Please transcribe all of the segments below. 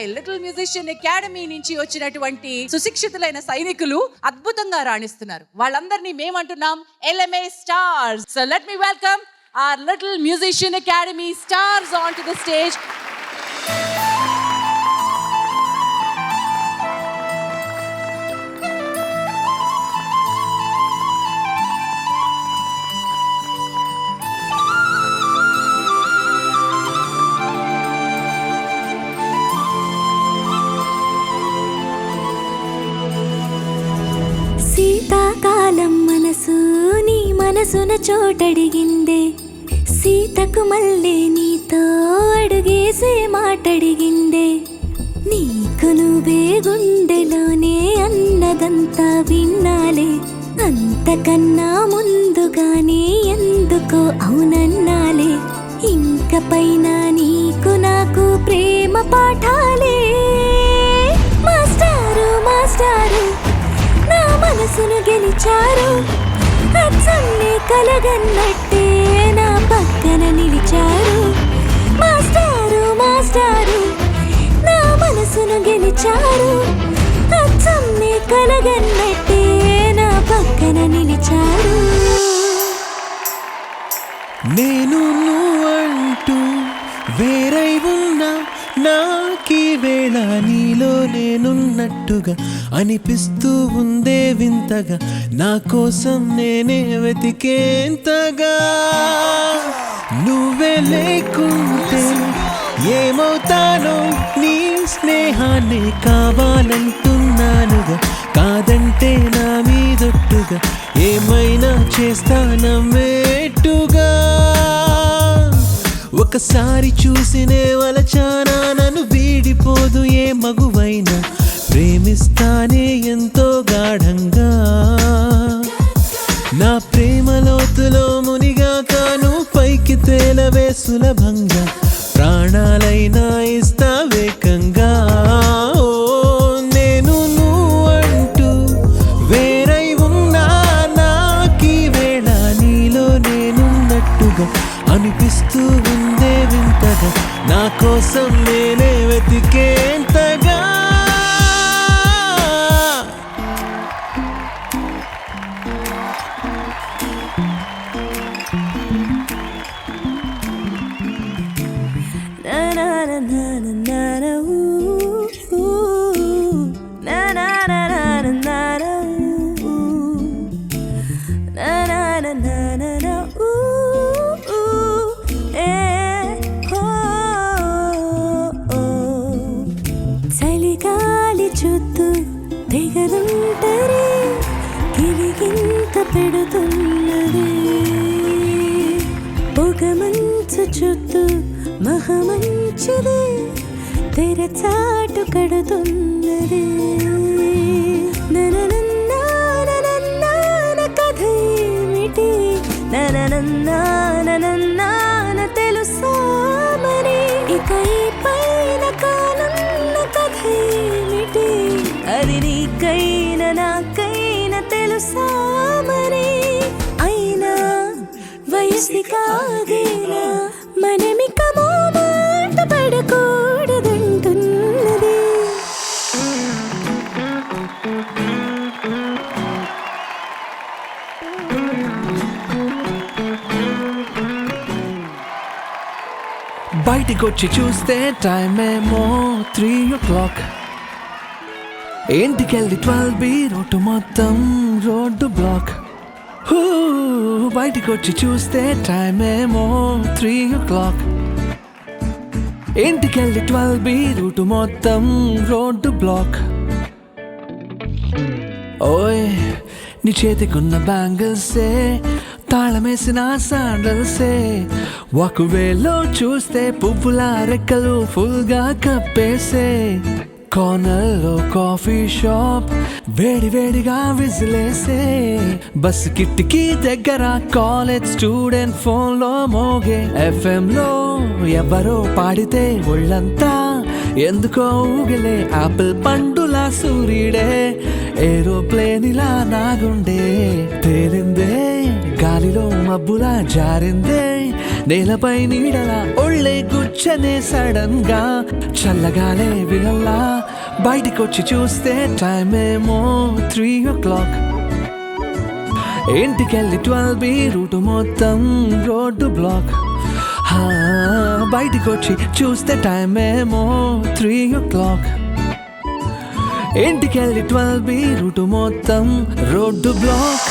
ఉంటాయి. Little musician academy నుంచి వచ్చినటువంటి సుశిక్షితులైన సైనికులు అద్భుతంగా రాణిస్తున్నారు. వాళ్ళందరినీ మేమంటున్నాం LMA stars. So let me welcome our Little Musician Academy stars onto the stage. సీతాకాలం మనసు నీ మనసున చోటడిగిందే, సీతకు మళ్ళీ నీతో అడుగేసే మాటడిగిందే. నీకు నువ్వే గుండెలోనే అన్నదంతా విన్నాలే, అంతకన్నా ముందుగానే ఎందుకో అవునన్నాలే. ఇంక పైన నీకు నాకు ప్రేమ పాఠాలే. మాస్టారు మాస్టారు నా మనసును గెలిచారు, అచ్చన్నే కలగన్నట్టే నా పక్కన నిలిచారు. మాస్టారు మాస్టారు నా మనసును గెలిచారు, అచ్చన్నే కలగన్నట్టే నా పక్కన నిలిచారు. నేను నువ్వంటూ వేరై ఉన్నా, నాకీ వేళ నీలో నేనున్నట్టుగా అనిపిస్తూ ఉందే వింతగా. నా కోసం నేనే వెతికేంతగా. నువ్వే లేకుంటే ఏమవుతానో, నీ స్నేహాన్ని కావాలంటున్నానుగా. కాదంటే నా మీదొట్టుగా ఏమైనా చేస్తానమ్మేట్టుగా. ఒకసారి చూసినే వలచానా, నన్ను వీడిపోదు ఏ మగువైనా. ప్రేమిస్తానే ఎంతో గాఢంగా, నా ప్రేమ లోతులో మునిగాక నువ్వు పైకి తేలవే సులభంగా. ప్రాణాలైనా ఇస్తా వేకంగా. ఓ నేను నువ్వంటూ వేరై ఉన్నా, నాకీ వేళ నీలో నేనున్నట్టుగా అనిపిస్తూ ఉందే వింతగా. నా కోసం నేనే వెతికేంతగా. చలిగాలి చుట్టూ దిగదుంటరే, గిలిగింత పెడుతున్నది. పొగమంచు చుట్టూ మహమంచిది, తెరచాటు కడుతున్నది. నననన్నాన కథ ఏమిటి, నననన్నాన తెలుసా మరి. ఇక ఈ పైన కానున్న కథ ఏమిటి, అది నీకైనా నాకైనా తెలుసా మరి. అయినా వయసి కాగేనా మనమిక మాట పడకూడదంటున్నది. బయటికొచ్చి చూస్తే టైం ఏమో 3 o'clock. ఇంటికెళ్ళి 12B రోడ్డు మొత్తం రోడ్డు బ్లాక్. బయటికొచ్చి చూస్తే టైం ఏమో 3 o'clock. ఇంటికెళ్ళి 12B రూటు మొత్తం రోడ్డు బ్లాక్. ఓయ్ నీ చేతికున్న బ్యాంగిల్సే, తాళమేసిన శాండల్సే, ఒకవేళ చూస్తే పువ్వుల రెక్కలు ఫుల్గా కప్పేసే. కార్నర్లో కాఫీ షాప్ వేడి వేడిగా విజిలేసే. బస్ కిటికీ దగ్గర కాలేజ్ స్టూడెంట్ ఫోన్లో మోగే. FM లో ఎవరో పాడితే ఒళ్ళంతా ఎందుకో ఊగిలే. ఆపిల్ పండుల సూర్యుడే ఏరోప్లేన్ ఇలా నాగుండే తేలిందే, గాలిలో మబ్బులా జారిందే, నేలపై నీడలా ఒళ్ళే గుచ్చనే సడన్ గా, చల్లగాలే విలల్లా బయటికొచ్చి చూస్తే టైం ఏమో 3 o'clock. ఇంటికెళ్ళి 12B రూటు మొత్తం రోడ్డు బ్లాక్. బయటికొచ్చి చూస్తే టైం ఏమో 3 o'clock. ఇంటికెళ్ళి 12B రూటు మొత్తం రోడ్డు బ్లాక్.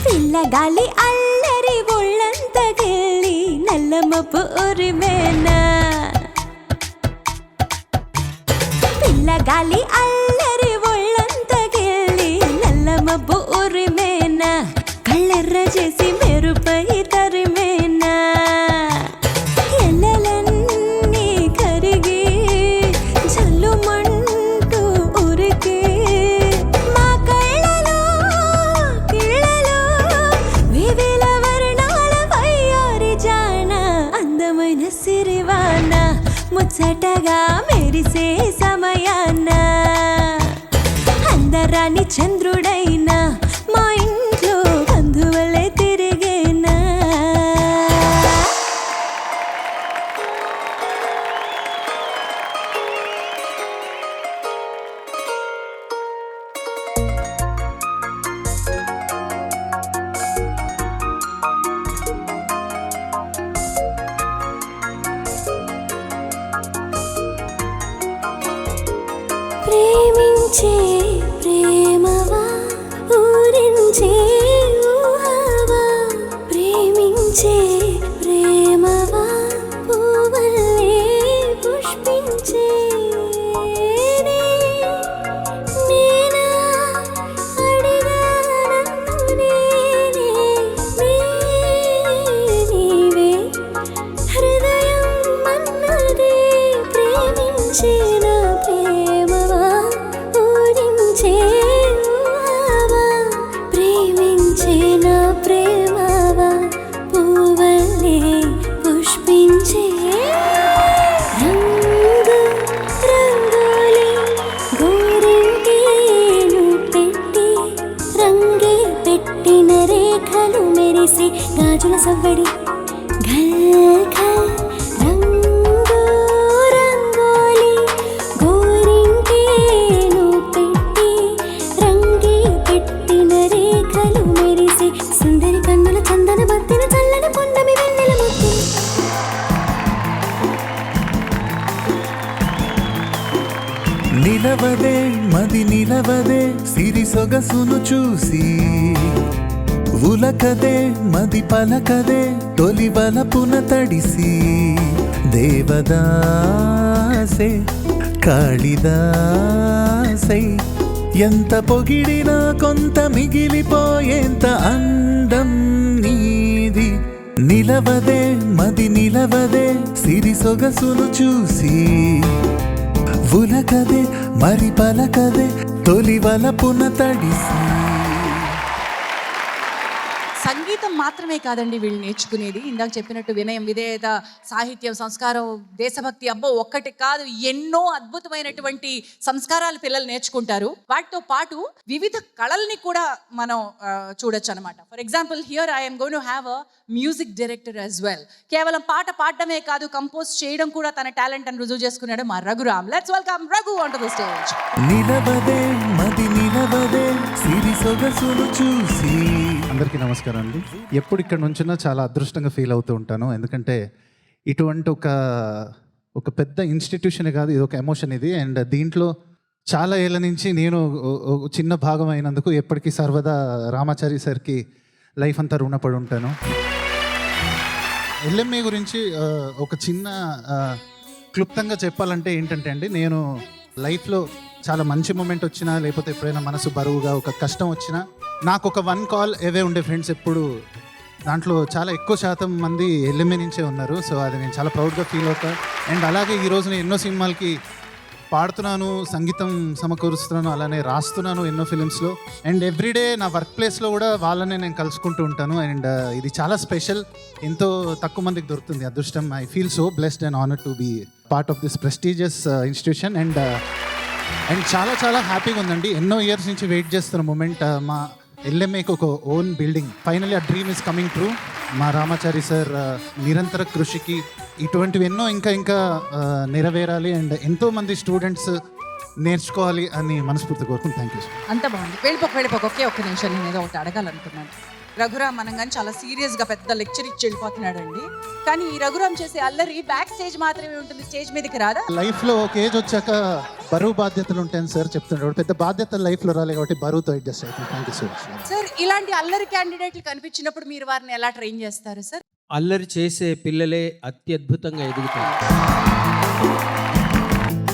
పిల్లగాలి అల్లరి ఒళ్ళంత గిల్లి నల్లమప్పు ఉరిమేనా, పిల్లగాలి అల్లరి ఒళ్ళంత గిల్లి నల్లమప్పు ఉరిమేనా, కళ్ళెర్ర చేసి మెరుపై తరిమేనా, ఎల్లలన్నీ కరిగి జల్లుమంటూ ఉరికి మా కళ్ళలో కిళ్ళలో వివిల వర్ణాల వయ్యారి జాన, అందమైన సిరివాన ముచ్చటగా మెరిసే సమయాన, అందరాని చంద్రుడైనా మా ఇంట్లో బంధువులే తిరిగేనా. ప్రేమించే ప్రేమవా ఊరించే ఊహవా, ప్రేమించే ప్రేమవా పూవల్లే పుష్పించే నేనా అడిగా నన్ను నేనే నీవే హృదయం అన్నదే, ప్రేమించే నా ప్రేమవా ఊరించే ఊహవా, ప్రేమించే నా ప్రేమవా పూవల్లే పుష్పించే రంగు రంగోలి గోరింటేను పెట్టి రంగే పెట్టిన రేఖలు మెరిసి గాజుల సవ్వడి ఘల్ ఘల్, రంగు రంగోలి గోరింటేను పెట్టి రంగే పెట్టిన రేఖలు మెరిసి సుందరి కన్నుల చందన బత్తిన చల్లని పొన్నమి వెన్నెల ముద్దు. నిలవదే మది నిలవదే సిరి సొగసును చూసి, ఉలకదే మది పలకదే తొలి వలపున తడిసి, దేవదాసే కాళిదాసై ఎంత పొగిడినా కొంత మిగిలిపోయేంత అందం నీది. నిలవదే మది నిలవదే సిరి సొగసును చూసి, ఉలకదే మరి పలకదే తొలి వలపున తడిసి. సంగీతం మాత్రమే కాదండి వీళ్ళు నేర్చుకునేది. ఇందాక చెప్పినట్టు వినయం, విధేయత, సాహిత్యం, సంస్కారం, దేశభక్తి, అబ్బో ఒక్కటి కాదు ఎన్నో అద్భుతమైనటువంటి సంస్కారాలు పిల్లలు నేర్చుకుంటారు. వాటితో పాటు వివిధ కళల్ని కూడా మనం చూడొచ్చు అనమాట. For example here I'm going to have a music director as well. కేవలం పాట పాడడమే కాదు, కంపోజ్ చేయడం కూడా తన టాలెంట్ అని రుజువు చేసుకున్నాడు మా Raghuram. Let's welcome Raghu on to the stage. నిలవదే మది నిలవదే సిరి సొగసును చూసి. అందరికీ నమస్కారం అండి. ఎప్పుడు ఇక్కడ నుంచినా చాలా అదృష్టంగా ఫీల్ అవుతూ ఉంటాను. ఎందుకంటే ఇటువంటి ఒక పెద్ద ఇన్స్టిట్యూషనే కాదు, ఇది ఒక ఎమోషన్ ఇది. అండ్ దీంట్లో చాలా ఏళ్ళ నుంచి నేను చిన్న భాగం అయినందుకు ఎప్పటికీ సర్వదా రామాచారి సార్కి లైఫ్ అంతా రుణపడి ఉంటాను. ఎల్ఎంఏ గురించి ఒక చిన్న క్లుప్తంగా చెప్పాలంటే ఏంటంటే అండి, నేను లైఫ్లో చాలా మంచి మూమెంట్ వచ్చినా లేకపోతే ఎప్పుడైనా మనసు బరువుగా ఒక కష్టం వచ్చినా నాకు ఒక 1 కాల్ అవే ఉండే ఫ్రెండ్స్ ఎప్పుడు దాంట్లో చాలా ఎక్కువ శాతం మంది ఎల్ఎంఏ నుంచే ఉన్నారు. సో అది నేను చాలా ప్రౌడ్గా ఫీల్ అవుతా. అండ్ అలాగే ఈరోజు నేను ఎన్నో సినిమాలకి పాడుతున్నాను, సంగీతం సమకూరుస్తున్నాను, అలానే రాస్తున్నాను ఎన్నో ఫిలిమ్స్లో. అండ్ ఎవ్రీడే నా వర్క్ ప్లేస్లో కూడా వాళ్ళనే నేను కలుసుకుంటూ ఉంటాను. అండ్ ఇది చాలా స్పెషల్, ఎంతో తక్కువ మందికి దొరుకుతుంది అదృష్టం. I feel so blessed and honour to be part of this prestigious institution. And చాలా చాలా హ్యాపీగా ఉందండి. ఎన్నో ఇయర్స్ నుంచి వెయిట్ చేస్తున్న మూమెంట్. మా ఎల్ఎంఏకి ఒక ఓన్ బిల్డింగ్, ఫైనలీ ఆ డ్రీమ్ ఇస్ కమింగ్ ట్రూ. మా రామాచారి సార్ నిరంతర కృషికి ఇటువంటివి ఎన్నో ఇంకా నెరవేరాలి అండ్ ఎంతోమంది స్టూడెంట్స్ నేర్చుకోవాలి అని మనస్ఫూర్తి కోరుకుని థ్యాంక్ యూ సార్. అంత బాగుంది. వెళ్ళిపోక ఒక్క నిమిషం నేను ఏదో ఒకటి అడగాలనుకున్నాను. రఘురామ్ అనగానే చాలా సీరియస్గా పెద్ద లెక్చర్ ఇచ్చి వెళ్ళిపోతున్నాడండి. కానీ ఈ రఘురామ్ చేసే అల్లరి బ్యాక్ స్టేజ్ మాత్రమే ఉంటుంది, స్టేజ్ మీదకి రాదా? లైఫ్లో ఒక ఏజ్ వచ్చాక బరువు బాధ్యతలు ఉంటాయని సార్ చెప్తున్నాడు. పెద్ద బాధ్యతలు లైఫ్లో రాలేదు కాబట్టి బరువుతో అడ్జస్ట్ అవుతుంది. Thank you so much sir. ఇలాంటి అల్లరి క్యాండిడేట్లు కనిపించినప్పుడు మీరు వారిని ఎలా ట్రైన్ చేస్తారు సార్? అల్లరి చేసే పిల్లలే అత్యద్భుతంగా ఎదుగుతారు.